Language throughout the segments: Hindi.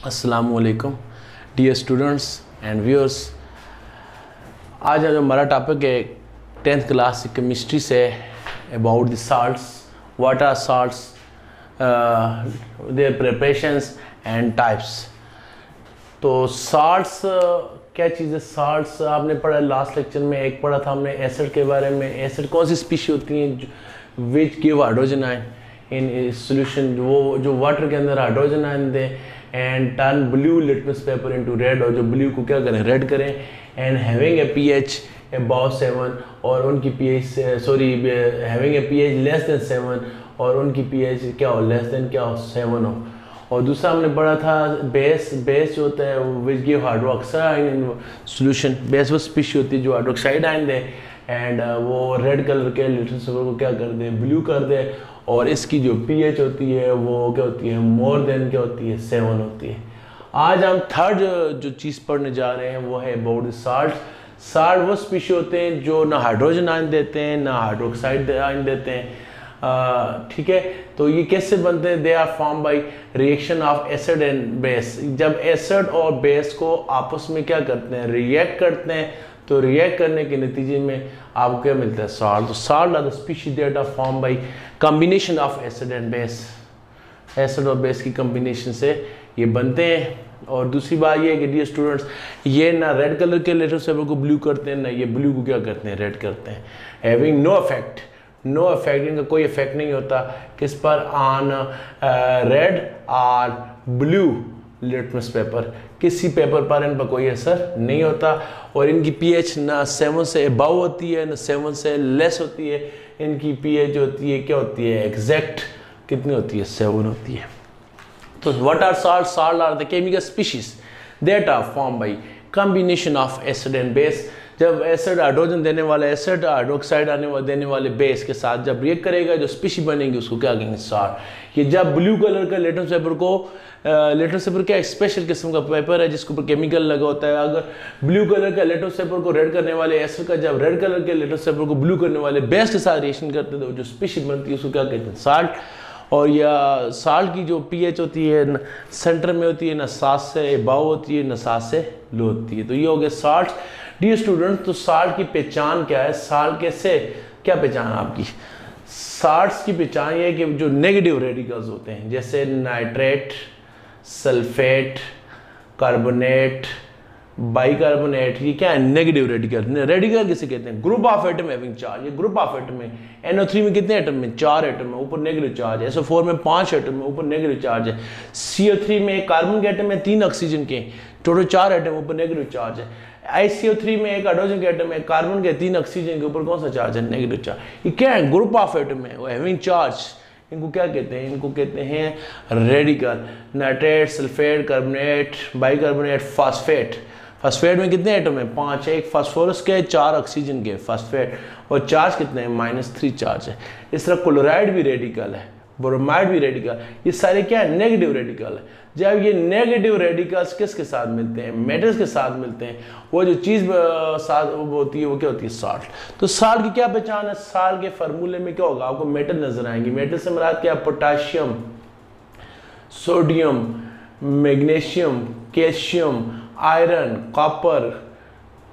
अस्सलामुअलैकुम डियर स्टूडेंट्स एंड व्यूअर्स। आज जो हमारा टॉपिक है 10th क्लास की केमिस्ट्री से about the salts, what are salts, their preparations and types. तो साल्ट्स क्या चीज़ है? साल्ट्स आपने पढ़ा लास्ट लेक्चर में, एक पढ़ा था हमने एसिड के बारे में। एसिड कौन सी स्पीशी होती हैं which give hydrogen ion in solution, वो जो वाटर के अंदर hydrogen ion they and turn blue litmus paper into red, और जो ब्लू को क्या करें, रेड करें, and having a pH above 7 और उनकी pH having a pH less than 7 और उनकी पीएच क्या हो, लेस देन क्या हो, 7 हो। और दूसरा हमने पढ़ा था बेस। बेस जो होता है which give hydroxide in solution. Base वो स्पीशी होती है जो हाइड्रोक्साइड आयन दे एंड वो रेड कलर के लिटमस पेपर को क्या कर दे, ब्लू कर दे, और इसकी जो पीएच होती है वो क्या होती है, मोर देन क्या होती है, 7 होती है। आज हम थर्ड जो चीज़ पढ़ने जा रहे हैं वो है अबाउट साल्ट। साल्ट वो स्पीशी होते हैं जो ना हाइड्रोजन आयन देते हैं ना हाइड्रोक्साइड आयन देते हैं। ठीक है, तो ये कैसे बनते हैं? They are form by reaction of acid and base. जब एसिड और बेस को आपस में क्या करते हैं, रिएक्ट करते हैं, तो रिएक्ट करने के नतीजे में आपको क्या मिलता है, साल्ट। तो salt are the species that are form by combination of acid and base. Acid और बेस की कॉम्बिनेशन से ये बनते हैं। और दूसरी बात ये है कि डियर स्टूडेंट्स, ये ना रेड कलर के लिटमस पेपर को ब्लू करते हैं, ना ये ब्लू को क्या करते हैं, रेड करते हैं। Having no effect, no effect, इनका कोई इफेक्ट नहीं होता किस पर, ऑन रेड और ब्लू लिटमस पेपर। किसी पेपर पर इन पर कोई असर नहीं होता। और इनकी पीएच ना 7 से अबव होती है ना 7 से लेस होती है। इनकी पीएच होती है क्या होती है, एग्जैक्ट कितनी होती है, 7 होती है। तो what are salt? Salt are the chemical species that are form by combination of acid and base. जब एसिड हाइड्रोजन देने वाला एसिड हाइड्रोक्साइड देने वाले बेस के साथ जब रिएक्ट करेगा, जो स्पीशी बनेगी उसको क्या कहेंगे, साल्ट। ये जब ब्लू कलर का लिटमस पेपर को, लिटमस पेपर क्या स्पेशल किस्म का पेपर है जिसके ऊपर केमिकल लगा होता है। अगर ब्लू कलर का लिटमस पेपर को रेड करने वाले एसिड का जब रेड कलर के लिटमस पेपर को ब्लू करने वाले बेस के साथ रिएक्शन करते हैं, तो जो स्पीशी बनती है उसको क्या कहते हैं, साल्ट। और या साल्ट की जो पीएच होती है सेंटर में होती है, ना 7 से अबव होती है ना 7 से लो होती है। तो ये हो गए साल्ट। डियर स्टूडेंट, तो साल्ट की पहचान क्या है? साल्ट कैसे, क्या पहचान है आपकी? साल्ट्स की पहचान ये है कि जो नेगेटिव रेडिकल्स होते हैं, जैसे नाइट्रेट, सल्फेट, कार्बोनेट, बाइकार्बोनेट, ये क्या है, नेगेटिव रेडिकल। रेडिकल किसे कहते हैं? Group of atom having charge. ये ग्रुप ऑफ एटम है। NO3 में कितने एटम में, 4 एटम है, ऊपर नेगेटिव चार्ज है। SO4 में 5 एटम है, ऊपर नेगेटिव चार्ज है। CO3 में एक कार्बन के एटम है, 3 ऑक्सीजन के, टोटल 4 एटम, ऊपर नेगेटिव चार्ज है। ICO3 में एक हाइड्रोजन के एटम है, कार्बन के 3 ऑक्सीजन के, ऊपर कौन सा चार्ज है, नेगेटिव चार्ज। ये क्या है, ग्रुप ऑफ एटम है, वो हैविंग चार्ज। इनको क्या कहते हैं? इनको कहते हैं radical. Nitrate, sulphate, carbonate, bicarbonate, phosphate. Phosphate में कितने एटम है, 5 है। एक फास्फोरस के, 4 ऑक्सीजन के फास्फेट, और चार्ज कितने हैं, -3 चार्ज है। इस तरह क्लोराइड भी रेडिकल है, ब्रोमाइड भी रेडिकल। ये सारे क्या है, नेगेटिव रेडिकल है। जब ये नेगेटिव रेडिकल्स किसके साथ मिलते हैं, मेटल्स के साथ मिलते हैं, वो जो चीज़ साथ होती है वो क्या होती है, साल्ट। तो साल्ट की क्या पहचान है? साल्ट के फार्मूले में क्या होगा, आपको मेटल नजर आएंगे। मेटल से मुराद क्या, potassium, sodium, magnesium, calcium, iron, copper,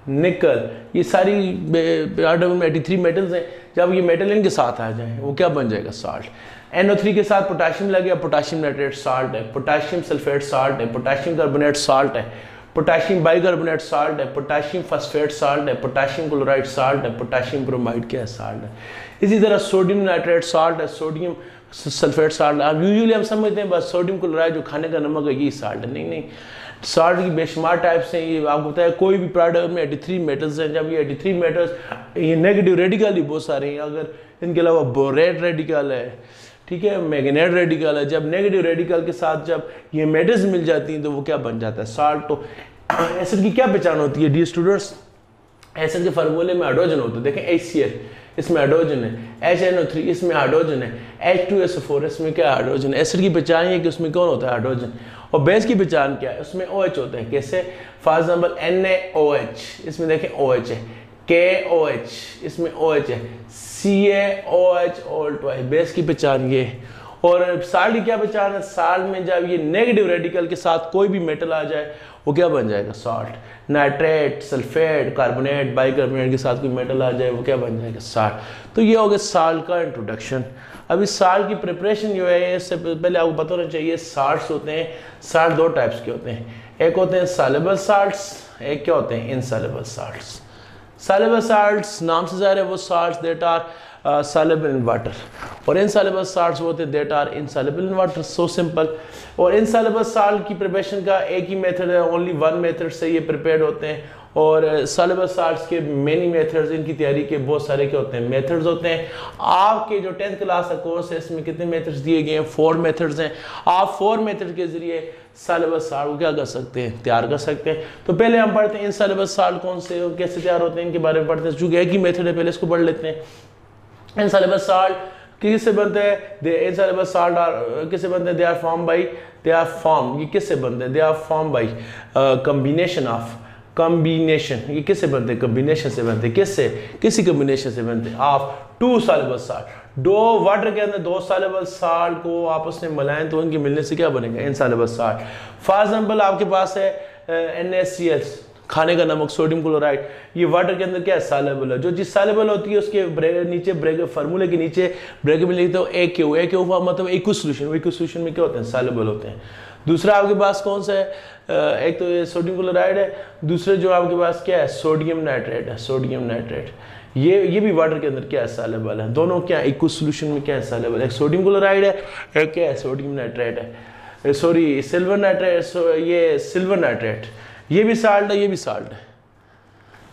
निकल, ये सारी 83 मेटल्स हैं। जब ये मेटल इनके साथ आ जाए वो क्या बन जाएगा, साल्ट। NO3 के साथ पोटाशियम लग गया, पोटाशियम नाइट्रेट साल्ट है। पोटाशियम सल्फेट साल्ट है। पोटाशियम कार्बोनेट साल्ट है। पोटाशियम बाइकार्बोनेट साल्ट है। पोटाशियम फास्फेट साल्ट है। पोटाशियम क्लोराइड साल्ट है। पोटाशियम ब्रोमाइड क्या है, साल्ट है। इसी तरह सोडियम नाइट्रेट साल्ट है, सोडियम सल्फेट साल्ट है। अब यूजुअली हम समझते हैं बस सोडियम क्लोराइड जो खाने का नमक है, ये साल्ट है। नहीं नहीं, साल्ट की बेशुमार टाइप्स हैं। ये आपको पता है कोई भी प्रोडक्ट में 83 मेटल्स हैं। जब ये 83 मेटल्स, ये नेगेटिव रेडिकल ही बहुत सारे हैं। अगर इनके अलावा बोरेट रेडिकल है, ठीक है, मैग्नेट रेडिकल है। जब नेगेटिव रेडिकल के साथ जब ये मेटल्स मिल जाती हैं तो वो क्या बन जाता है, साल्ट। तो एसिड की क्या पहचान होती है डियर स्टूडेंट्स? एसिड के फार्मूले में हाइड्रोजन होता है। देखें HCl, इसमें हाइड्रोजन है। HNO3, इसमें हाइड्रोजन है। H2SO4, इसमें क्या हाइड्रोजन है। एसिड की पहचान है कि उसमें कौन होता है, हाइड्रोजन। और बेस की पहचान क्या है, उसमें OH होता है। कैसे? फॉर एग्जाम्पल NaOH, इसमें देखें OH है। KOH, इसमें OH है। CaOH, बेस की पहचान ये। और साल्ट की क्या पहचान है, साल्ट में जब ये नेगेटिव रेडिकल के साथ कोई भी मेटल आ जाए वो क्या बन जाएगा, salt. Nitrate, sulphate, carbonate, bicarbonate के साथ कोई मेटल आ जाए वो क्या बन जाएगा, साल्ट। तो ये हो गया साल्ट का इंट्रोडक्शन। अभी साल्ट की प्रिपरेशन जो है, इससे पहले आपको पता होना चाहिए साल्ट्स होते हैं, साल्ट दो टाइप्स के होते हैं, एक होते हैं सॉल्युबल साल्ट्स, एक क्या होते हैं, इनसॉल्युबल साल्ट्स। सॉल्युबल साल्ट्स नाम से ज़ाहिर है वो salts that are soluble in water, और insoluble salts होते हैं that are insoluble in water, so simple। और insoluble salt की प्रिपरेशन का एक ही मेथड है, ओनली वन मेथड से ये प्रिपेयर्ड होते हैं। और soluble salts के मेनी मेथड्स, इनकी तैयारी के बहुत सारे क्या होते हैं, मेथड्स होते हैं। आपके जो 10th क्लास का कोर्स है इसमें कितने मेथड्स दिए गए हैं, 4 मेथड्स हैं। आप 4 मेथड के जरिए soluble salt को क्या कर सकते हैं, तैयार कर सकते हैं। तो पहले हम पढ़ते हैं insoluble salt कौन से और कैसे तैयार होते हैं, इनके बारे में पढ़ते हैं। चूंकि एक ही मेथड है, पहले इसको पढ़ लेते हैं। इनसॉल्युबल साल्ट किससे बनते हैं, दे इनसॉल्युबल साल्ट आर किससे बनते हैं, they are form by, they are form, ये किससे बनते हैं, they are form by combination of, combination, ये किससे बनते हैं, कॉम्बिनेशन से बनते हैं, किससे, किसी कॉम्बिनेशन से बनते हैं ऑफ 2 सॉल्युबल साल्ट। दो वाटर के अंदर 2 सॉल्युबल साल्ट को आपस में मिलाएं तो उनके मिलने से क्या बनेगा, इनसॉल्युबल साल्ट। फॉर एग्जांपल आपके पास है NaCl, खाने का नमक, सोडियम क्लोराइड, ये वाटर के अंदर क्या है, सॉल्युबल है। जो चीज सॉल्युबल होती है उसके नीचे ब्रेक फार्मूले के नीचे ब्रेक में लिखते हो AQ मतलब एक्वस सॉल्यूशन, एक्वस सॉल्यूशन में क्या होते हैं, सॉल्युबल होते हैं। दूसरा आपके पास कौन सा है, एक तो ये सोडियम क्लोराइड है, दूसरे जो आपके पास क्या है, सोडियम नाइट्रेट है, सोडियम नाइट्रेट। ये भी वाटर के अंदर क्या है, सॉल्युबल है। दोनों क्या एक्वस सॉल्यूशन में क्या है, सॉल्युबल। एक सोडियम क्लोराइड है, एक क्या है, सोडियम नाइट्रेट है, सॉरी सिल्वर नाइट्रेट, ये सिल्वर नाइट्रेट, ये भी साल्ट है, ये भी साल्ट है।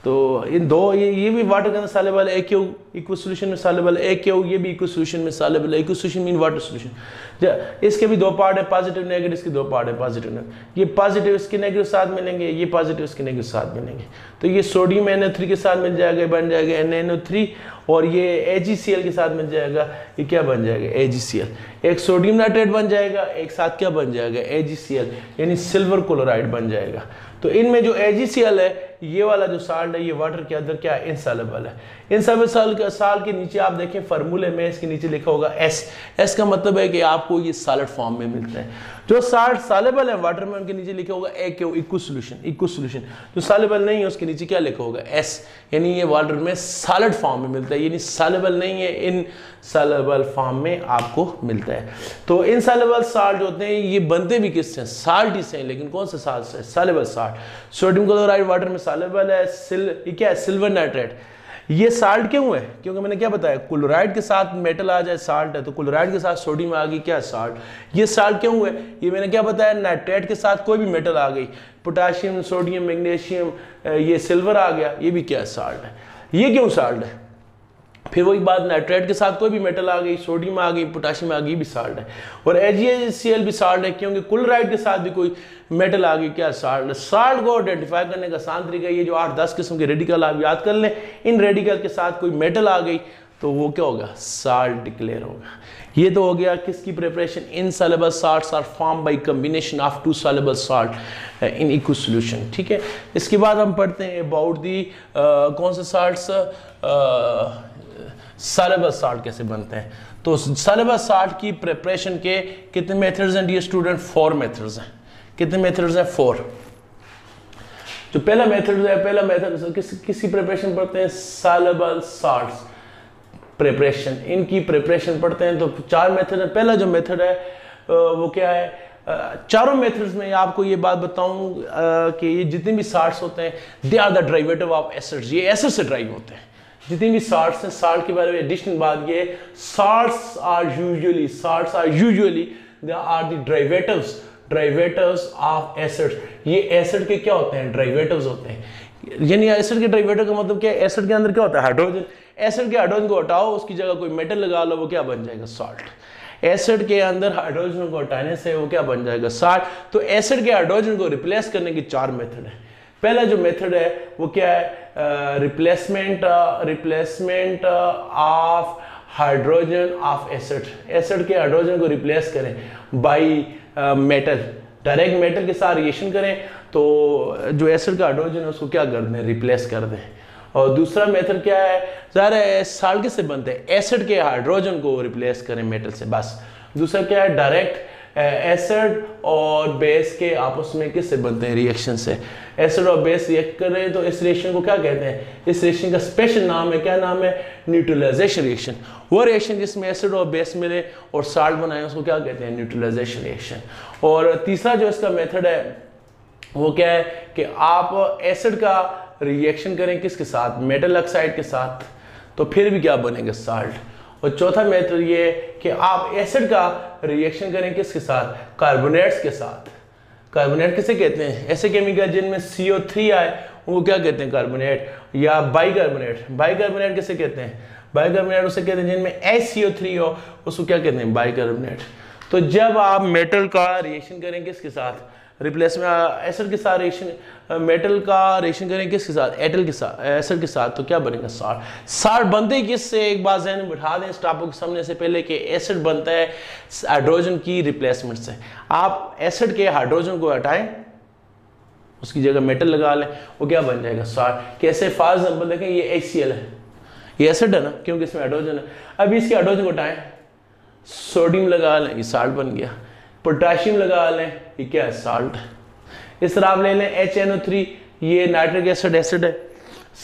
तो इन दो ये भी वाटर के अंदर सॉल्युबल है, AQ एक्वस सॉल्यूशन में सॉल्युबल है, AQ ये भी एक्वस सॉल्यूशन में सॉल्युबल है। Aqueous solution mean water solution. इसके भी 2 पार्ट है, पॉजिटिव नेगेटिव, इसके 2 पार्ट है, पॉजिटिव नेगेटिव। ये पॉजिटिव इसके नेगेटिव साथ मिलेंगे, ये पॉजिटिव इसके नेगेटिव साथ मिलेंगे। तो ये सोडियम NO3 के साथ मिल जाएगा, बन जाएगा NaNO3, और ये AgCl के साथ मिल जाएगा, ये क्या बन जाएगा, AgCl। एक सोडियम नाइट्रेट बन जाएगा, एक साथ क्या बन जाएगा, AgCl, यानी सिल्वर क्लोराइड बन जाएगा। तो इनमें जो AgCl है, ये वाला जो साल्ट है, ये वाटर के अंदर क्या है, इनसॉल्युबल है। इनसॉल्युबल साल्ट के नीचे आप देखें फार्मूले में, इसके नीचे लिखा होगा S का मतलब है कि आपको ये सॉलिड फॉर्म में मिलता है। जो साल्ट सॉल्युबल है वाटर में, उनके नीचे लिखा होगा AQ aqueous solution, aqueous solution. जो सॉल्युबल नहीं है उसके नीचे क्या लिखा होगा, S, यानी ये वाटर में सॉलिड फॉर्म में मिलता है, यानी सॉल्युबल नहीं है, इनसॉल्युबल फॉर्म में आपको मिलता है। तो इनसॉल्युबल साल्ट होते हैं, ये बनते भी किससे, साल्ट ही से हैं, लेकिन कौन से साल्ट से, soluble salt. Sodium chloride water में सॉल्युबल है, ये क्या है, सिल्वर नाइट्रेट। ये साल्ट क्यों है, क्योंकि मैंने क्या बताया, क्लोराइड के साथ मेटल आ जाए साल्ट है, तो क्लोराइड के साथ सोडियम आ गई, क्या है, साल्ट। ये साल्ट क्यों है, ये मैंने क्या बताया, नाइट्रेट के साथ कोई भी मेटल आ गई, पोटाशियम, सोडियम, मैग्नीशियम, ये सिल्वर आ गया, ये भी क्या है, साल्ट है। ये क्यों साल्ट है, फिर वही बात, नाइट्रेट के साथ कोई भी मेटल आ गई, सोडियम आ गई, पोटाशियम आ गई, भी साल्ट है। और AgCl भी साल्ट है, क्योंकि क्लोराइड के साथ भी कोई मेटल आ गई, क्या साल्ट। साल्ट को आइडेंटिफाई करने का आसान तरीका ये जो 8-10 किस्म के रेडिकल आप याद कर लें, इन रेडिकल के साथ कोई मेटल आ गई तो वो क्या होगा, साल्ट डिक्लेयर होगा। ये तो हो गया किसकी preparation, insoluble salts are form by combination of 2 soluble salt in aqueous solution. ठीक है, इसके बाद हम पढ़ते हैं अबाउट दी कौन से साल्ट्स, सॉल्युबल साल्ट कैसे बनते हैं। तो सॉल्युबल साल्ट की प्रिपरेशन के कितने मेथड्स हैं डियर स्टूडेंट, 4 मेथड्स हैं। कितने मेथड्स हैं, 4। जो पहला मेथड है, पहला मेथड किसी प्रिपरेशन पढ़ते हैं, सॉल्युबल साल्ट्स प्रिपरेशन, इनकी प्रिपरेशन पढ़ते हैं। तो 4 मेथड है। पहला जो मेथड है वो क्या है, चारों मेथड्स में आपको ये बात बताऊं कि ये जितने भी साल्ट्स होते हैं, they are the derivative of acids, ये एसिड से ड्राइव होते हैं। जितनी भी साल्ट्स हैं, साल्ट के बारे में एडिशनल बात ये, salts are usually they are the derivatives of acids. ये एसिड के क्या होते हैं, डेरिवेटिव्स होते हैं। यानी एसिड के डेरिवेटिव का मतलब क्या है, एसिड के अंदर क्या होता है, हाइड्रोजन। एसिड के हाइड्रोजन को हटाओ, उसकी जगह कोई मेटल लगा लो, वो क्या बन जाएगा, साल्ट। एसिड के अंदर हाइड्रोजन को हटाने से वो क्या बन जाएगा, साल्ट। तो एसिड के हाइड्रोजन को रिप्लेस करने की 4 मेथड है। पहला जो मेथड है वो क्या है, replacement of hydrogen of acid. Acid के हाइड्रोजन को रिप्लेस करें बाय मेटल, डायरेक्ट मेटल के साथ रिएक्शन करें तो जो एसिड का हाइड्रोजन है उसको क्या कर दें, रिप्लेस कर दें। और दूसरा मेथड क्या है, ज़ाहिर है साल्ट किससे बनते हैं, एसिड के हाइड्रोजन को रिप्लेस करें मेटल से, बस। दूसरा क्या है, डायरेक्ट एसिड और बेस के आपस में किससे बनते हैं, रिएक्शन से। एसिड और बेस रिएक्ट कर रहे हैं तो इस रिएक्शन को क्या कहते हैं, इस रिएक्शन का स्पेशल नाम है, क्या नाम है, न्यूट्रलाइजेशन रिएक्शन। वो रिएक्शन जिसमें एसिड और बेस मिले और साल्ट बनाए उसको क्या कहते हैं, न्यूट्रलाइजेशन रिएक्शन। और तीसरा जो इसका मेथड है वो क्या है कि आप एसिड का रिएक्शन करें किसके साथ, मेटल ऑक्साइड के साथ, तो फिर भी क्या बनेगा, साल्ट। और चौथा मेथड ये है कि आप एसिड का रिएक्शन करें किसके साथ, कार्बोनेट्स के साथ। कार्बोनेट किसे कहते हैं, ऐसे केमिकल जिनमें CO3 आए वो क्या कहते हैं, कार्बोनेट या बाइकार्बोनेट। बाइकार्बोनेट किसे कहते हैं, बाइकार्बोनेट उसे कहते हैं जिनमें HCO3 हो, उसको क्या कहते हैं, बाइकार्बोनेट। तो जब आप मेटल का रिएक्शन करें किसके साथ, रिप्लेसमेंट एसिड के साथ रिएक्शन, मेटल का रिएक्शन करें किसके साथ, एटल के साथ, एसिड के साथ, तो क्या बनेगा, साल्ट। साल्ट बनते ही किससे, एक बात ज़हन में बिठा दें इस टॉपिक के सामने से पहले कि एसिड बनता है हाइड्रोजन की रिप्लेसमेंट से। आप एसिड के हाइड्रोजन को हटाएं, उसकी जगह मेटल लगा लें, वो क्या बन जाएगा, साल्ट। कैसे, फॉर एग्जाम्पल देखें, ये HCl है, ये एसिड है ना, क्योंकि इसमें हाइड्रोजन है। अभी इसके हाइड्रोजन को हटाएं, सोडियम लगा लें, ये साल्ट बन गया। पोटाशियम लगा लें, ये क्या है, साल्ट। इस तरह आप ले लें HNO3, ये नाइट्रिक एसिड एसिड है।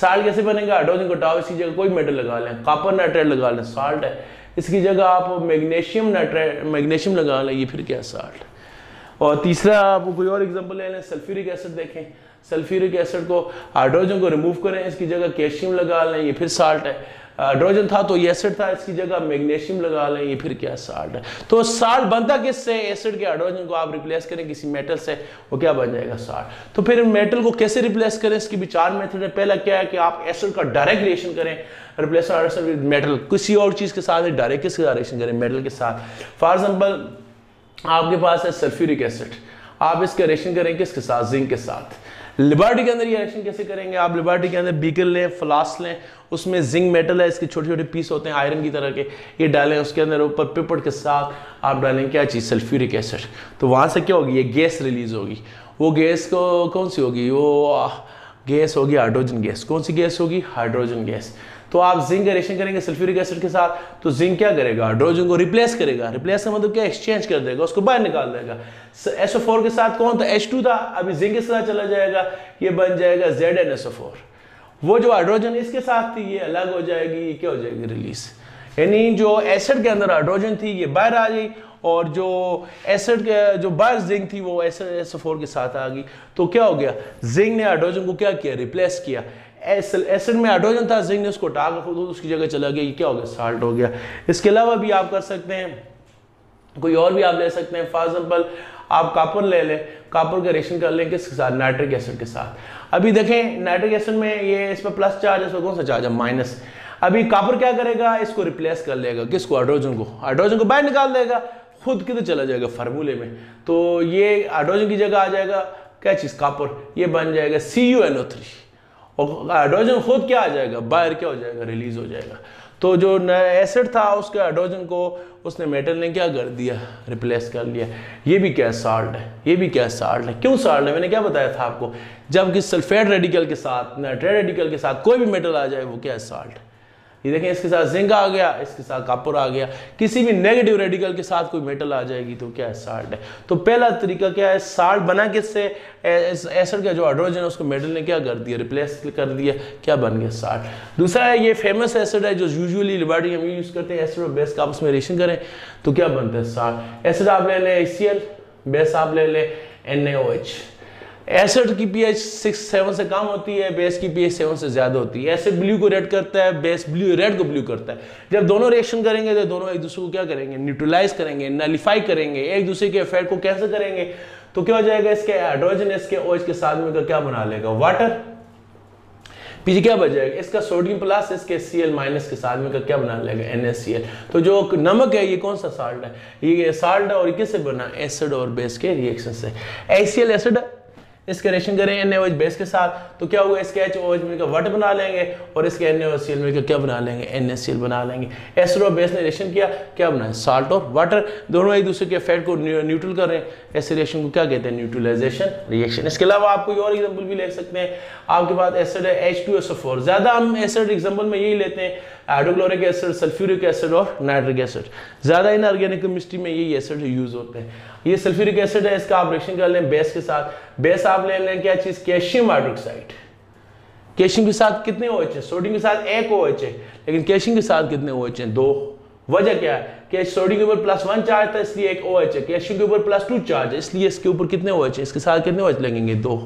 साल्ट कैसे बनेगा, हाइड्रोजन को हटाओ, इसकी जगह कोई मेटल लगा लें, कॉपर नाइट्रेट लगा लें, साल्ट है। इसकी जगह आप मैग्नीशियम नाइट्रेट, मैग्नीशियम लगा लें, ये फिर क्या है, साल्ट। और तीसरा आप कोई और एग्जांपल ले लें, सल्फ्यूरिक एसिड देखें, सल्फ्यूरिक एसिड को हाइड्रोजन को रिमूव करें, इसकी जगह कैल्शियम लगा लें, ये फिर साल्ट है। हाइड्रोजन था तो ये एसिड था, इसकी जगह मैग्नीशियम लगा लें, ये फिर क्या, साल्ट है। तो साल्ट बनता किससे, एसिड के हाइड्रोजन को आप रिप्लेस करें किसी मेटल से, वो क्या बन जाएगा, साल्ट। तो फिर मेटल को कैसे रिप्लेस करें, इसकी भी 4 मेथड है। पहला क्या है कि आप एसिड का डायरेक्ट रिएक्शन करें, रिप्लेस मेटल किसी और चीज के साथ, डायरेक्ट किसके साथ रिएक्शन करें, मेटल के साथ। फॉर एग्जाम्पल आपके पास है सल्फ्यूरिक एसिड, आप इसका रिएक्शन करें किसके साथ, जिंक के साथ। लिबर्टी के अंदर ये रिएक्शन कैसे करेंगे, आप लिबर्टी के अंदर बीकर लें, फ्लास्क लें, उसमें जिंक मेटल है, इसके छोटे छोटे पीस होते हैं आयरन की तरह के, ये डालें, उसके अंदर ऊपर पिपट के साथ आप डालें क्या चीज़, सल्फ्यूरिक एसिड। तो वहाँ से क्या होगी, ये गैस रिलीज होगी। वो गैस को कौन सी होगी, वो गैस होगी हाइड्रोजन गैस। कौन सी गैस होगी, हाइड्रोजन गैस। तो आप जिंक का रिएक्शन करेंगे सल्फ्यूरिक एसिड के साथ, तो जिंक क्या करेगा, हाइड्रोजन को रिप्लेस करेगा। रिप्लेस का मतलब क्या, एक्सचेंज कर देगा, उसको बाहर निकाल देगा। SO4 के साथ कौन था, H2 था, अभी जिंक के साथ चला जाएगा, ये बन जाएगा ZnSO4। वो जो हाइड्रोजन इसके साथ थी ये अलग हो जाएगी, ये क्या हो जाएगी, रिलीज। यानी जो एसिड के अंदर हाइड्रोजन थी ये बाहर आ गई, और जो एसिड के जो बाहर जिंक थी वो SO4 के साथ आ गई। तो क्या हो गया, जिंक ने हाइड्रोजन को क्या किया, रिप्लेस किया। एसिड में हाइड्रोजन था, जिंक ने उसको हटा कर उसकी जगह चला गया, ये क्या हो गया, साल्ट हो गया। इसके अलावा भी आप कर सकते हैं, कोई और भी आप ले सकते हैं। फॉर एग्जाम्पल आप कॉपर ले लें, कॉपर का रिएक्शन कर लें किसके साथ, नाइट्रिक एसिड के साथ। अभी देखें नाइट्रिक एसिड में ये इस पर प्लस चार्ज है, इसमें कौन सा चार्ज है, माइनस। अभी कॉपर क्या करेगा, इसको रिप्लेस कर लेगा, किसको, हाइड्रोजन को। हाइड्रोजन को बाहर निकाल देगा, खुद किधर चला जाएगा, फार्मूले में। तो ये हाइड्रोजन की जगह आ जाएगा क्या चीज, कॉपर, ये बन जाएगा CuNO3। और हाइड्रोजन खुद क्या आ जाएगा, बाहर क्या हो जाएगा, रिलीज हो जाएगा। तो जो एसिड था उसके हाइड्रोजन को उसने मेटल ने क्या कर दिया, रिप्लेस कर लिया। ये भी क्या, साल्ट है। ये भी क्या, साल्ट है। क्यों साल्ट है, मैंने क्या बताया था आपको, जबकि सल्फेट रेडिकल के साथ, नाइट्रेट रेडिकल के साथ कोई भी मेटल आ जाए वो क्या है, साल्ट। ये देखें, इसके साथ जिंक आ गया, इसके साथ कॉपर आ गया, किसी भी नेगेटिव रेडिकल के साथ कोई मेटल आ जाएगी तो क्या है, साल्ट है। तो पहला तरीका क्या है, साल्ट बना किससे, एसिड का जो हाइड्रोजन है उसको मेटल ने क्या कर दिया, रिप्लेस कर दिया, क्या बन गया, साल्ट। दूसरा है ये फेमस एसिड है जो यूजुअली लिबर्टी हम यूज करते हैं, एसिड और बेस का आपस में रिएक्शन करें तो क्या बनता है, साल्ट। एसिड आप ले लें HCl, बेस आप ले लें NaOH। एसिड की pH 6-7 से कम होती है, बेस की pH 7 से ज्यादा होती है। एसिड ब्लू को रेड करता है, बेस रेड को ब्लू करता है। जब दोनों रिएक्शन करेंगे तो दोनों एक दूसरे को क्या करेंगे, न्यूट्रलाइज करेंगे, नलिफाई करेंगे, एक दूसरे के इफेक्ट को कैंसिल करेंगे। तो क्या हो जाएगा, इसके हाइड्रोजन इसके OH के साथ मिलकर क्या बना लेगा, वाटर। पीछे क्या बच जाएगा, इसका सोडियम प्लस इसके Cl माइनस के साथ मिलकर क्या बना लेगा, NaCl। तो जो नमक है ये कौन सा साल्ट है, ये साल्ट है, और किससे बना, एसिड और बेस के रिएक्शन से। HCl एसिड है, इसके रिएक्शन करें NaOH बेस के साथ तो क्या होगा, इसके HOH मिलकर वाटर बना लेंगे और इसके NaOCl मिलकर क्या बना लेंगे, NaCl बना लेंगे। एसिड और बेस ने रिएक्शन किया, क्या बनाए, साल्ट और वाटर, दोनों एक दूसरे के इफेक्ट को न्यूट्रल कर रहे हैं। ऐसे रिएक्शन को क्या कहते हैं, न्यूट्रलाइजेशन रिएक्शन। इसके अलावा आप कोई और एग्जांपल भी ले सकते हैं। आपके पास एसिड है H2SO4, ज्यादा हम एसिड एग्जांपल में यही लेते हैं, हाइड्रोक्लोरिक एसिड, सल्फ्यूरिक एसिड और नाइट्रिक एसिड, ज्यादा इनऑर्गेनिक केमिस्ट्री में यही एसिड यूज होते हैं। ये सल्फ्यूरिक एसिड है, इसका आप रिएक्शन कर लें बेस के साथ, बेस आप ले लें क्या चीज, कैल्शियम हाइड्रोक्साइड। कैल्शियम के साथ कितने OH है, सोडियम के साथ एक OH है, लेकिन कैल्शियम के साथ कितने OH हैं, 2। वजह क्या है कि सोडियम के ऊपर +1 चार्ज था इसलिए एक OH है, कैल्शियम के ऊपर +2 चार्ज है इसलिए इसके ऊपर कितने OH है, इसके साथ कितने OH लगेंगे, 2।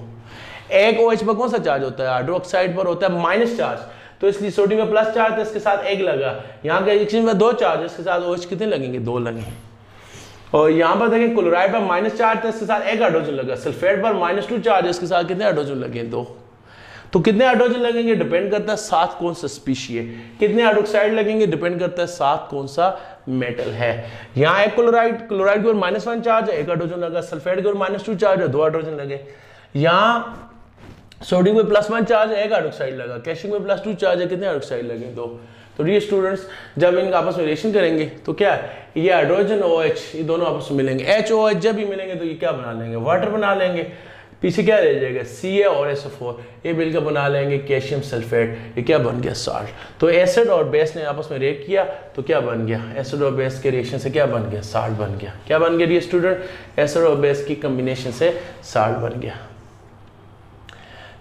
एक OH पर कौन सा चार्ज होता है, हाइड्रोक्साइड पर होता है माइनस चार्ज, तो इसलिए सोडियम में प्लस चार्ज था, इसके साथ एक लगा। यहाँ के रिएक्शन में 2 चार्ज, इसके साथ OH कितने लगेंगे, 2 लगेंगे। और यहाँ पर देखें क्लोराइड पर माइनस चार्ज था, इसके साथ एक हाइड्रोजन लगा। सल्फेट पर -2 चार्ज, इसके साथ कितने हाइड्रोजन लगे, 2। तो कितने हाइड्रोजन लगेंगे डिपेंड करता है साथ कौन सा स्पीशी है, कितने हाइड्रोक्साइड लगेंगे डिपेंड करता है साथ कौन सा मेटल है। यहाँ एक क्लोराइड के ऊपर -1 चार्ज है, एक हाइड्रोजन लगा। सल्फेट के ऊपर -2 चार्ज है, 2 हाइड्रोजन लगे। यहाँ सोडियम में +1 चार्ज है, एक हाइड्रोक्साइड लगा। कैल्शियम में +2 चार्ज है, कितने हाइड्रोक्साइड लगे, 2। तो ये स्टूडेंट्स जब इनका आपस में रिएक्शन करेंगे तो क्या है, ये हाइड्रोजन OH ये दोनों आपस में मिलेंगे, HOH जब भी मिलेंगे तो ये क्या बना लेंगे, वाटर बना लेंगे। पीछे क्या रह जाएगा, Ca और SO4, ये मिलकर बना लेंगे कैल्शियम सल्फेट, ये क्या बन गया, साल्ट। तो एसिड और बेस ने आपस में रिएक्ट किया तो क्या बन गया, एसिड और बेस के रिएक्शन से क्या बन गया, साल्ट बन गया। क्या बन गया ये स्टूडेंट, एसिड और बेस की कॉम्बिनेशन से साल्ट बन गया।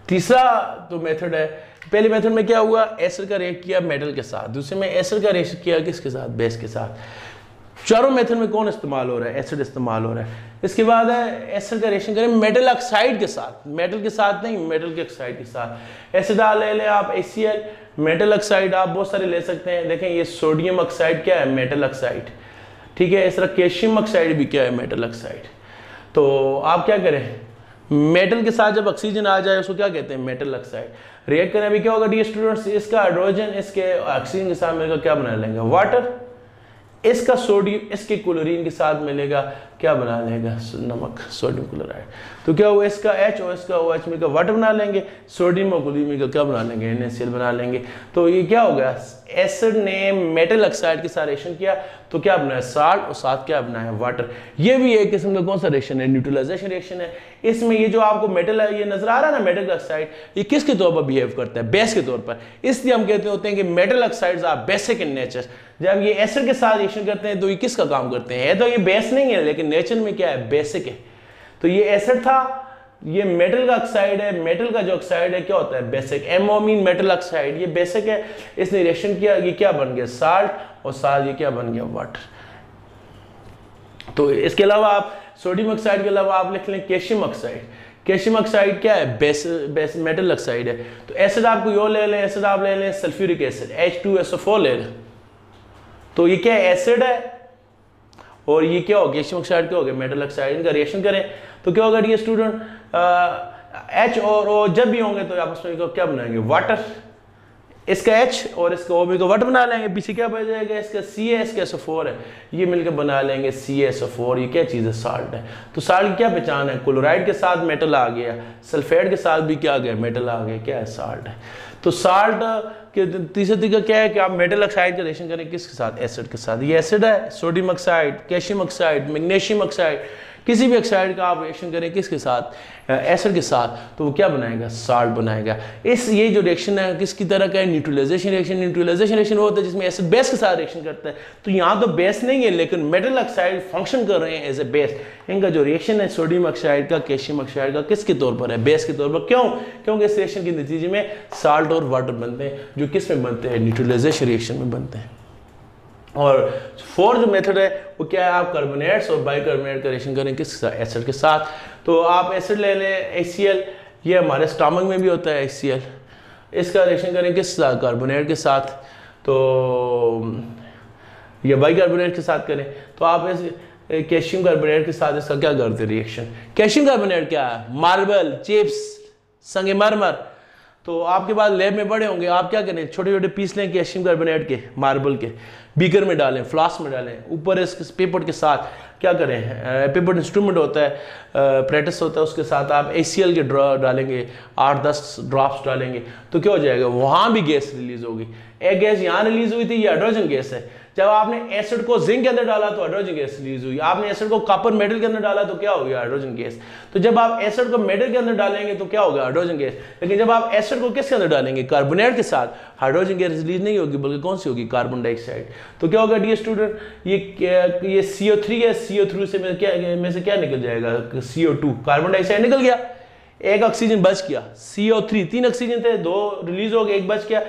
तीसरा तो मेथड है, पहले मेथड में क्या हुआ, एसिड का रिएक्ट किया मेटल के साथ, दूसरे में एसिड का रिएक्ट किया किसके साथ, बेस के साथ। चारों मेथड में कौन इस्तेमाल हो रहा है, एसिड इस्तेमाल हो रहा है। इसके बाद है एसिड का रिएक्शन करें मेटल ऑक्साइड के साथ, मेटल के साथ नहीं, मेटल के ऑक्साइड के साथ। एसिड ले लें आप HCl, मेटल ऑक्साइड आप बहुत सारे ले सकते हैं। देखें ये सोडियम ऑक्साइड क्या है, मेटल ऑक्साइड, ठीक है। इस तरह कैल्शियम ऑक्साइड भी क्या है, मेटल ऑक्साइड। तो आप क्या करें, मेटल के साथ जब ऑक्सीजन आ जाए उसको क्या कहते हैं, मेटल ऑक्साइड। रिएक्ट करें अभी क्या होगा डियर स्टूडेंट्स, इसका हाइड्रोजन इसके ऑक्सीजन के साथ मिलकर क्या बना लेंगे, वाटर। इसका सोडियम इसके क्लोरीन के साथ मिलेगा क्या बना लेगा, नमक, सोडियम क्लोराइड। तो क्या हुआ, इसका H और इसका OH मिलकर वाटर बना लेंगे, सोडियम और क्लोरीन मिलकर क्या बना लेंगे, NaCl बना लेंगे। तो ये क्या हो गया, एसिड ने मेटल ऑक्साइड के साथ रिएक्शन किया तो क्या बनाया, साल्ट, और साथ क्या बनाया, वाटर। ये भी एक किस्म का कौन सा रिएक्शन है, न्यूट्रलाइजेशन रिएक्शन है। इसमें ये जो आपको मेटल है ये नजर आ रहा है ना, मेटल ऑक्साइड, ये किसके तौर पर बिहेव करता है, बेस के तौर पर। इसलिए हम कहते होते हैं कि metal oxides are basic in nature. जब ये एसिड के साथ रिएक्शन करते हैं तो ये किसका काम करते हैं, तो ये बेस नहीं है लेकिन नेचर में क्या है, बेसिक है। तो ये एसिड था, ये मेटल का ऑक्साइड है, मेटल का जो ऑक्साइड है क्या होता है, basic. MO mean metal oxide, ये बेसिक है। इसने रिएक्शन किया, ये क्या बन गया, साल्ट, और साथ ये क्या बन गया, वाटर। तो इसके अलावा आप सोडियम ऑक्साइड के अलावा आप लिख लें कैल्शियम ऑक्साइड। कैल्शियम ऑक्साइड क्या है, बेस मेटल ऑक्साइड है। तो एसिड आपको यो ले लें, एसिड आप ले लें सल्फ्यूरिक एसिड H2SO4 ले लें। तो ये क्या एसिड है और ये क्या हो, कैल्शियम ऑक्साइड क्या हो गया, मेटल ऑक्साइड। इनका रिएक्शन करें तो क्या होगा ये स्टूडेंट, H और O जब भी होंगे तो आपस में क्या बनाएंगे, वाटर। इसका H और इसका O मिलकर वाटर बना लेंगे। पीछे क्या बच जाएगा, इसका Ca, इसका SO4 है, ये मिलकर बना लेंगे CaSO4। ये क्या चीज़ है, साल्ट है। तो साल्ट की क्या पहचान है, क्लोराइड के साथ मेटल आ गया, सल्फेट के साथ भी क्या आ गया, मेटल आ गया, क्या है, साल्ट है। तो साल्ट के तीसरा तरीका क्या है कि आप मेटल ऑक्साइड का रिएक्शन करें किसके साथ, एसिड के साथ। ये एसिड है, sodium oxide, calcium oxide, magnesium oxide, किसी भी ऑक्साइड का आप रिएक्शन करें किसके साथ, एसिड के साथ, तो वो क्या बनाएगा, साल्ट बनाएगा। ये जो रिएक्शन है किसकी तरह का है, न्यूट्रलाइजेशन रिएक्शन। न्यूट्रलाइजेशन रिएक्शन वो होता है जिसमें एसिड बेस के साथ रिएक्शन करता है। तो यहाँ तो बेस नहीं है लेकिन मेटल ऑक्साइड फंक्शन कर रहे हैं एज ए बेस। इनका जो रिएक्शन है सोडियम ऑक्साइड का, कैल्शियम ऑक्साइड का, किसके तौर पर है, बेस के तौर पर। क्यों, क्योंकि इस रिएक्शन के नतीजे में साल्ट और वाटर बनते हैं, जो किस में बनते हैं, न्यूट्रलाइजेशन रिएक्शन में बनते हैं। और फोर्थ मेथड है वो क्या है, आप कार्बोनेट्स और बाइकार्बोनेट का रिएक्शन करें किसके साथ, एसिड के साथ। तो आप एसिड ले लें HCl, ये हमारे स्टमक में भी होता है HCl। इसका रिएक्शन करें किस साथ, कार्बोनेट के साथ। तो ये बाइकार्बोनेट के साथ करें तो आप इस कैल्शियम कार्बोनेट के साथ इसका क्या करते हैं रिएक्शन। कैल्शियम कार्बोनेट क्या है, मार्बल, चिप्स, संगमरमर। तो आपके पास लैब में बड़े होंगे, आप क्या करें, छोटे छोटे पीस लें कैल्शियम कार्बोनेट के, मार्बल के, बीकर में डालें, फ्लास्क में डालें, ऊपर इस पेपर के साथ क्या करें, पेपर इंस्ट्रूमेंट होता है, प्रैक्टिस होता है, उसके साथ आप ACl के डालेंगे, 8-10 ड्रॉप्स डालेंगे, तो क्या हो जाएगा, वहाँ भी गैस रिलीज होगी। एक गैस यहाँ रिलीज हुई थी, ये हाइड्रोजन गैस है। जब आपने एसिड को जिंक के अंदर डाला तो हाइड्रोजन गैस रिलीज हुई, आपने एसिड को कॉपर मेटल के अंदर डाला तो क्या हो गया, हाइड्रोजन गैस। तो जब आप एसिड को मेटल के अंदर डालेंगे तो क्या होगा, हाइड्रोजन गैस। लेकिन जब आप एसिड को किसके अंदर डालेंगे, कार्बोनेट के साथ, हाइड्रोजन गैस रिलीज नहीं होगी, बल्कि कौन सी होगी, कार्बन डाइऑक्साइड। तो क्या होगा डियर स्टूडेंट, ये CO3 है, CO3 से क्या निकल जाएगा, CO2, कार्बन डाइऑक्साइड निकल गया, एक ऑक्सीजन बच गया, CO3, 3 ऑक्सीजन थे, 2 रिलीज हो गए, एक बच गया।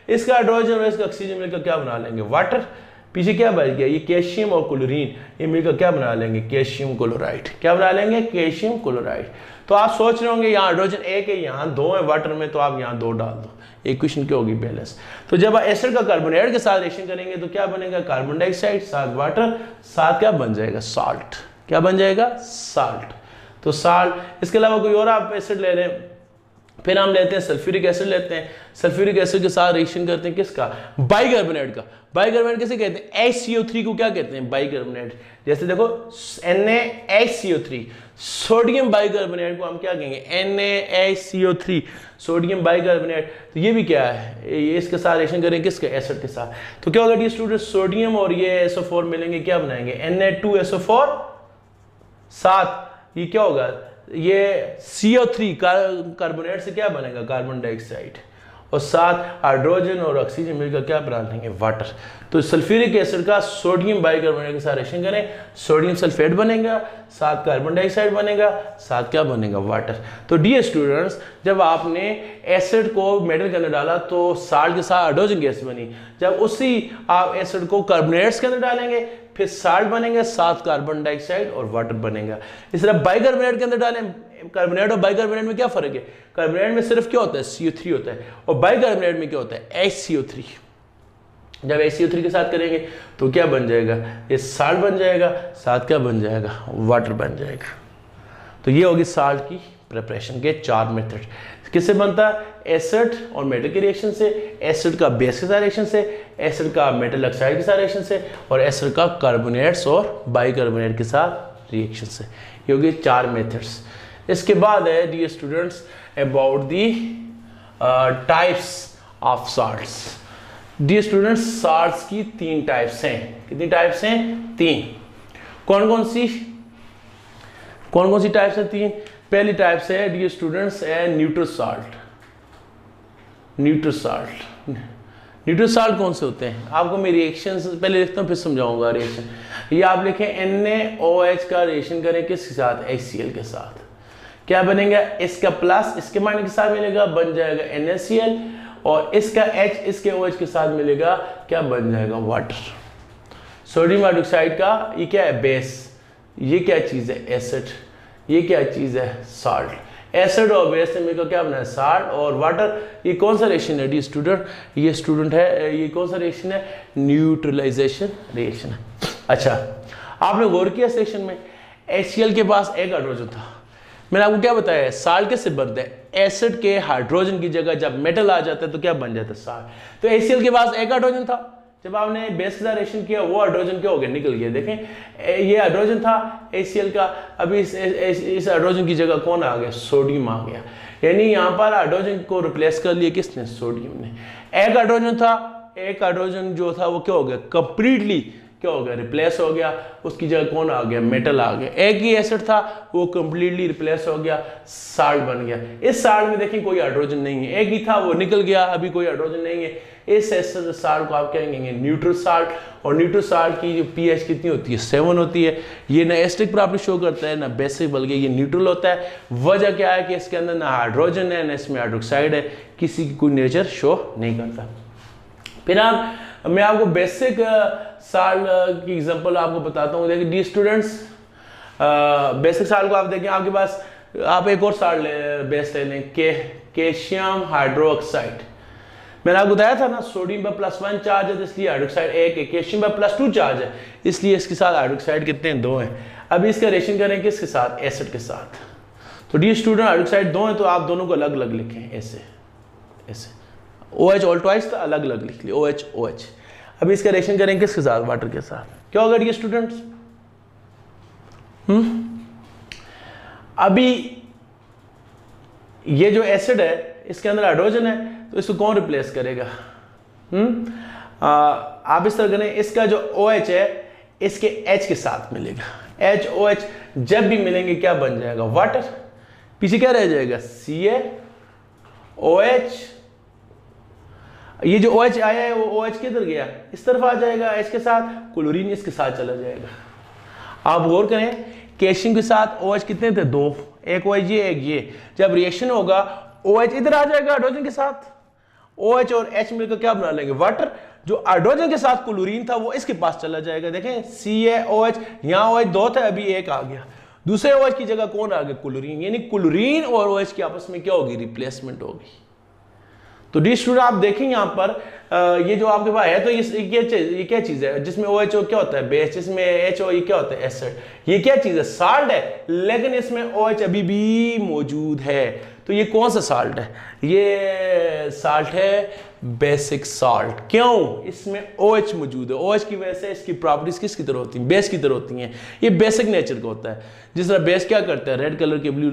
इसका हाइड्रोजन और इसका ऑक्सीजन मिलकर क्या बना लेंगे, वाटर। पीछे क्या बच गया, ये कैल्शियम और क्लोरीन, ये मिलकर क्या बना लेंगे, कैल्शियम क्लोराइड। क्या बना लेंगे, कैल्शियम क्लोराइड। तो आप सोच रहे होंगे यहाँ हाइड्रोजन 1 है, यहाँ 2 है वाटर में, तो आप यहाँ 2 डाल दो, इक्वेशन क्या होगी, बैलेंस। तो जब आप एसिड का कार्बोनेट के साथ रिएक्शन करेंगे तो क्या बनेगा, कार्बन डाइऑक्साइड, साथ वाटर, साथ क्या बन जाएगा, साल्ट। क्या बन जाएगा, साल्ट। तो साल्ट, इसके अलावा कोई और आप एसिड ले लें, फिर हम लेते हैं सल्फ्यूरिक एसिड लेते हैं, सल्फ्यूरिक एसिड के साथ रिएक्शन करते हैं किसका, बाइकार्बोनेट का। बाइकार्बोनेट किसे कहते हैं, HCO3 को क्या कहते हैं, बाइकार्बोनेट। जैसे देखो NaHCO3, सोडियम बाइकार्बोनेट को हम क्या कहेंगे, NaHCO3, सोडियम बाइकार्बोनेट। तो ये भी क्या है, ये इसके साथ रिएक्शन करेंगे किसके, एसिड के साथ। तो क्या होगा डियर स्टूडेंट, सोडियम और ये SO4 मिलेंगे, क्या बनाएंगे, Na2SO4, साथ ये क्या होगा, ये CO3 कार्बोनेट से क्या बनेगा, कार्बन डाइऑक्साइड, और साथ हाइड्रोजन और ऑक्सीजन मिलकर क्या बना लेंगे, वाटर। तो सल्फ्यूरिक एसिड का सोडियम बाइकार्बोनेट के साथ रिएक्शन करें, सोडियम सल्फेट बनेगा, साथ कार्बन डाइऑक्साइड बनेगा, साथ क्या बनेगा, वाटर। तो डियर स्टूडेंट्स, जब आपने एसिड को मेटल के अंदर डाला तो साल्ट के साथ हाइड्रोजन गैस बनी। जब उसी आप एसिड को कार्बोनेट्स के अंदर डालेंगे फिर साल्ट बनेंगे, साथ कार्बन डाइऑक्साइड और वाटर बनेगा। इस तरह बाइकार्बोनेट के अंदर डालें, कार्बोनेट और बाइकार्बोनेट में क्या फर्क है, कार्बोनेट में सिर्फ क्या होता है, CO3 होता है, और बाइकार्बोनेट में क्या होता है, HCO3। जब HCO3 के साथ करेंगे तो क्या बन जाएगा, ये साल्ट बन जाएगा, साथ क्या बन जाएगा, वाटर बन जाएगा। तो ये होगी साल्ट की प्रिपरेशन के 4 मेथड। किससे बनता है, एसिड और मेटल के रिएक्शन से, एसिड का बेस के साथ रिएक्शन से, एसिड का मेटल ऑक्साइड के साथ रिएक्शन से, और एसिड का कार्बोनेट्स और बाइकार्बोनेट के साथ रिएक्शन से। ये होगी 4 मेथड्स। इसके बाद है dear students about the types of salts. Dear students, salts की 3 टाइप्स हैं। कितनी टाइप्स हैं, 3। कौन कौन सी टाइप्स हैं, 3। पहली टाइप से है dear students neutral salt. Neutral salt कौन से होते हैं, आपको मैं रिएक्शन पहले लिखता हूँ फिर समझाऊंगा रिएक्शन। ये आप लिखें NaOH का रिएक्शन करें किसके साथ, HCl के साथ, क्या बनेगा, इसका प्लस इसके माइनस के साथ मिलेगा, बन जाएगा NaCl, और इसका H इसके OH के साथ मिलेगा, क्या बन जाएगा, वाटर। सोडियम हाइड्रोक्साइड का ये क्या है, बेस, ये क्या चीज़ है, एसिड, ये क्या चीज़ है, साल्ट। एसिड और बेस से मिलकर क्या बना है, साल्ट और वाटर। ये कौन सा रिएक्शन है डी स्टूडेंट, ये स्टूडेंट है, ये कौन सा रिएक्शन है, न्यूट्रलाइजेशन रिएक्शन है। अच्छा, आपने गौर किया इस रिएक्शन में HCl के पास एक हाइड्रोजन था। मैंने आपको क्या बताया, साल्ट कैसे बनता है, एसिड के हाइड्रोजन की जगह जब मेटल आ जाता है तो क्या बन जाता है, साल्ट। तो HCl के पास एक हाइड्रोजन था, जब आपने बेस के साथ रिएक्शन किया वो हाइड्रोजन क्या हो गया, निकल गया। देखें ये हाइड्रोजन था HCl का, अभी इस हाइड्रोजन की जगह कौन आ गया, सोडियम आ गया। यानी यहाँ पर हाइड्रोजन को रिप्लेस कर लिया किसने, सोडियम ने। एक हाइड्रोजन था, एक हाइड्रोजन जो था वो क्या हो गया, कंप्लीटली क्या हो गया, रिप्लेस हो गया, उसकी जगह कौन आ गया, मेटल आ गया। एक ही एसिड था वो कंप्लीटली रिप्लेस हो गया, साल्ट बन गया। इस साल्ट में देखिए कोई हाइड्रोजन नहीं है, एक ही था वो निकल गया, अभी कोई हाइड्रोजन नहीं है। इस एसिड साल्ट को आप क्या कहेंगे, न्यूट्रल साल्ट। और न्यूट्रल साल्ट की जो pH कितनी होती है, 7 होती है। ये ना एसिडिक प्रॉपर्टी शो करता है ना बेसिक, बल्कि ये न्यूट्रल होता है। वजह क्या है कि इसके अंदर ना हाइड्रोजन है ना इसमें हाइड्रोक्साइड है, किसी की कोई नेचर शो नहीं करता। फिर मैं आपको बेसिक साल्ट की एग्जांपल आपको बताता हूँ। देखिए डी स्टूडेंट्स, बेसिक साल्ट को आप देखें, आपके पास आप एक और साल्ट बेस ले लें, कैल्शियम हाइड्रोक्साइड। मैंने आपको बताया था ना, सोडियम पर +1 चार्ज है तो इसलिए हाइड्रोक्साइड 1 है, कैल्शियम पर +2 चार्ज है इसलिए इसके साथ हाइड्रोक्साइड कितने हैं, 2 हैं। अब इसका रिएक्शन करें किसके साथ, एसिड के साथ। तो डी स्टूडेंट हाइड्रोक्साइड 2 है तो आप दोनों को अलग अलग लिखें ऐसे, ऐसे OH ऑल ट्वाइस था, अलग अलग लिख लिया OH OH। अभी इसका रिएक्शन करेंगे किसके साथ, वाटर के साथ। क्या होगा डियर स्टूडेंट्स, अभी ये जो एसिड है इसके अंदर हाइड्रोजन है, तो इसको कौन रिप्लेस करेगा? आप इस तरह करें, इसका जो OH है इसके H के साथ मिलेगा, HOH जब भी मिलेंगे क्या बन जाएगा, वाटर। पीछे क्या रह जाएगा, CaOH। ये जो OH आया है वो OH किधर गया, इस तरफ आ जाएगा H के साथ, क्लोरीन इसके साथ चला जाएगा। आप गौर करें, कैल्शियम के साथ OH कितने थे, 2, एक OH ये एक ये। जब रिएक्शन होगा OH इधर आ जाएगा हाइड्रोजन के साथ, OH और H मिलकर क्या बना लेंगे, वाटर। जो हाइड्रोजन के साथ क्लोरीन था वो इसके पास चला जाएगा। देखें CaOH, यहाँ OH 2 था, अभी एक आ गया, दूसरे OH की जगह कौन आ गया, क्लोरीन। यानी क्लोरीन और OH की आपस में क्या होगी, रिप्लेसमेंट होगी। तो डी स्टूडेंट आप देखें यहाँ पर ये जो आपके पास है, तो ये क्या चीज है जिसमें OH क्या होता है, बेस, जिसमें HO ये क्या होता है, एसिड। ये क्या चीज है, साल्ट है, लेकिन इसमें OH अभी भी मौजूद है। तो ये कौन सा साल्ट है, ये साल्ट है बेसिक साल्ट। क्यों, इसमें OH मौजूद है, OH की वजह से इसकी प्रॉपर्टीज किसकी तरह होती हैं, बेस की तरह होती हैं। ये बेसिक नेचर का होता है। जिस तरह बेस क्या करता है, रेड कलर के ब्लू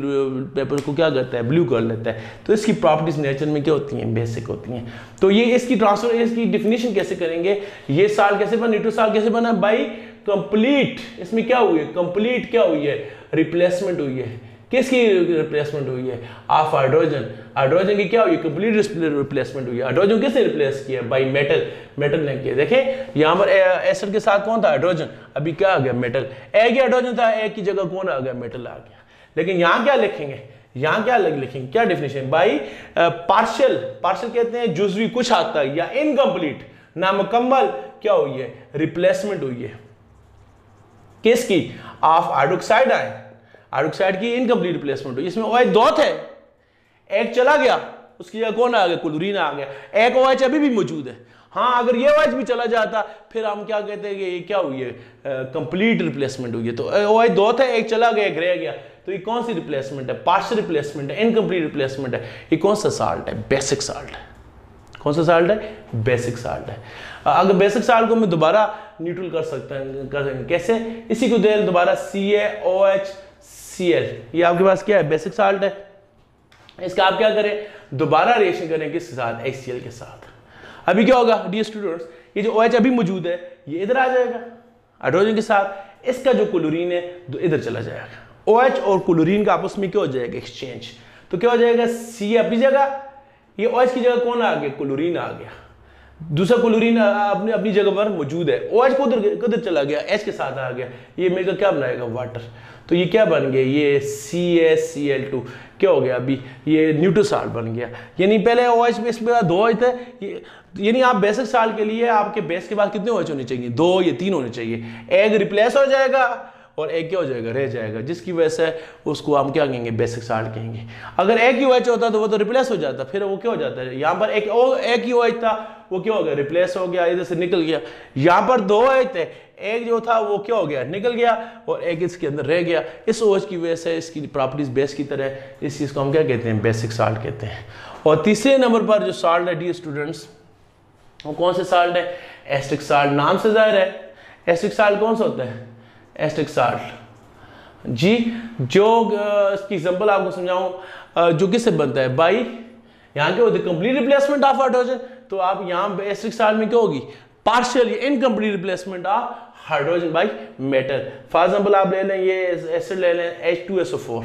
पेपर को क्या करता है, ब्लू कर लेता है। तो इसकी प्रॉपर्टीज नेचर में क्या होती हैं, बेसिक होती हैं। तो ये इसकी ट्रांसफर, इसकी डिफिनीशन कैसे करेंगे, ये साल्ट कैसे बना, न्यूट्रल साल्ट कैसे बना, बाई कंप्लीट। इसमें क्या हुई है, कंप्लीट क्या हुई है, रिप्लेसमेंट हुई है। किसकी रिप्लेसमेंट हुई है, ऑफ हाइड्रोजन। हाइड्रोजन की क्या हुई, कंप्लीट रिप्लेसमेंट हुई है। हाइड्रोजन किसने रिप्लेस किया, बाई मेटल, मेटल ने किया। देखें यहाँ पर एसिड के साथ कौन था, हाइड्रोजन, अभी क्या आ गया, मेटल। एक ही हाइड्रोजन था, एक की जगह कौन आ गया, मेटल आ गया। लेकिन यहाँ क्या लिखेंगे, यहाँ क्या लिखेंगे, क्या डिफिनेशन, बाई पार्शियल, पार्शियल कहते हैं जुजवी, कुछ हद तक, या इनकम्प्लीट, नामुकम्मल क्या हुई है, रिप्लेसमेंट हुई है। किसकी, ऑफ हाइड्रोक्साइड आयन, हाइड्रोक्साइड की इनकम्प्लीट रिप्लेसमेंट हुई। इसमें OH 2 थे, एक चला गया, उसकी जगह कौन आ गया, क्लोरीन आ गया। एक OH अभी भी मौजूद है। हाँ, अगर ये OH भी चला जाता फिर हम क्या कहते हैं कि ये क्या हुई है, कंप्लीट रिप्लेसमेंट हुई है। तो OH 2 थे, एक चला गया, एक रह गया। तो ये कौन सी रिप्लेसमेंट है, पार्शियल रिप्लेसमेंट है, इनकम्प्लीट रिप्लेसमेंट है। ये कौन सा साल्ट है, बेसिक साल्ट है। कौन सा साल्ट है, बेसिक साल्ट है। अगर बेसिक साल्ट को मैं दोबारा न्यूट्रल कर सकता हूं, कैसे, इसी को दे दोबारा CaOHCl। ये आपके पास क्या है, बेसिक साल्ट है। इसका आप क्या करें, दोबारा रिएक्शन करें किसके साथ, HCl के साथ। अभी क्या होगा डियर स्टूडेंट्स, ये जो OH अभी मौजूद है ये इधर आ जाएगा हाइड्रोजन के साथ, इसका जो क्लोरीन है तो इधर चला जाएगा। OH और क्लोरीन का आपस में क्या हो जाएगा, एक्सचेंज। तो क्या हो जाएगा, C अपनी जगह, ये OH की जगह कौन आ गया, क्लोरीन आ गया। दूसरा क्लोरीन अपनी जगह पर मौजूद है, OH को उधर चला गया, H के साथ आ गया, ये मिलकर क्या बनाएगा, वाटर। तो ये क्या बन गया, ये CaCl2 क्या हो गया, अभी ये न्यूट्रल साल्ट बन गया। यानी पहले OH में इसमें 2 OH थे, यानी आप बेसिक साल्ट के लिए आपके बेस के बाद कितने OH होने चाहिए, 2 या 3 होने चाहिए। एक रिप्लेस हो जाएगा और एक क्या हो जाएगा, रह जाएगा, जिसकी वजह से उसको हम क्या कहेंगे, बेसिक साल्ट कहेंगे। अगर एक ही OH होता तो वो तो रिप्लेस हो जाता, फिर वो क्या हो जाता है, यहाँ पर एक ही OH था, वो क्या हो गया, रिप्लेस हो गया, इधर से निकल गया। यहाँ पर 2 OH थे, एक जो था वो क्या हो गया, निकल गया, और एक इसके अंदर रह गया। इस OH की वजह से इसकी प्रॉपर्टीज बेस की तरह, इस चीज को हम क्या कहते हैं, बेसिक साल्ट कहते हैं। और तीसरे नंबर पर जो साल्ट है डियर स्टूडेंट्स, वो कौन से साल्ट है, एसिटिक साल्ट। नाम से जाहिर है एसिटिक साल्ट कौन सा होता है, एसिटिक साल्ट जी। जो इसकी एग्जांपल आपको समझाऊं, जो किससे बनता है, बाई, यहाँ क्या होता है, कंप्लीट रिप्लेसमेंट ऑफ हाइड्रोजन। तो आप यहाँ एसिटिक साल्ट में क्या होगी, पार्शियल या incomplete replacement of hydrogen by metal. For example आप ले लें, ये एसिड ले लें H2SO4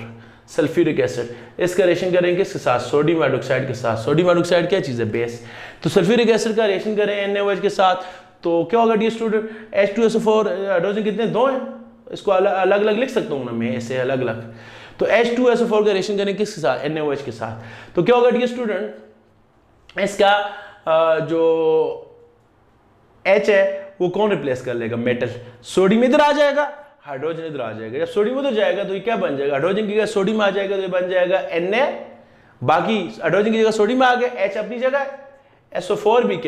सल्फ्यूरिक एसिड, इसका रिएक्शन करेंगे किसके साथ, सोडियम हाइड्रोक्साइड के साथ। सोडियम हाइड्रोक्साइड क्या चीज़ है, बेस। तो सल्फ्यूरिक एसिड का रिएक्शन करें NaOH के साथ, तो क्या होगा डियर स्टूडेंट, H2SO4 हाइड्रोजन कितने, 2 हैं। इसको अलग अलग लिख सकता हूँ ना मैं, ऐसे अलग अलग। तो H2SO4 का रिएक्शन करें किसके साथ, NaOH के साथ। तो क्या होगा डियर स्टूडेंट, इसका जो H है वो कौन रिप्लेस कर लेगा, मेटल। सोडियम इधर आ जाएगा, हाइड्रोजन इधर आ जाएगा। जब सोडियम उधर जाएगा तो ये क्या बन जाएगा, हाइड्रोजन की जगह सोडियम आ जाएगा तो ये बन जाएगा Na। बाकी हाइड्रोजन की जगह सोडियम आ गया, H अपनी जगह, SO4 भी क्या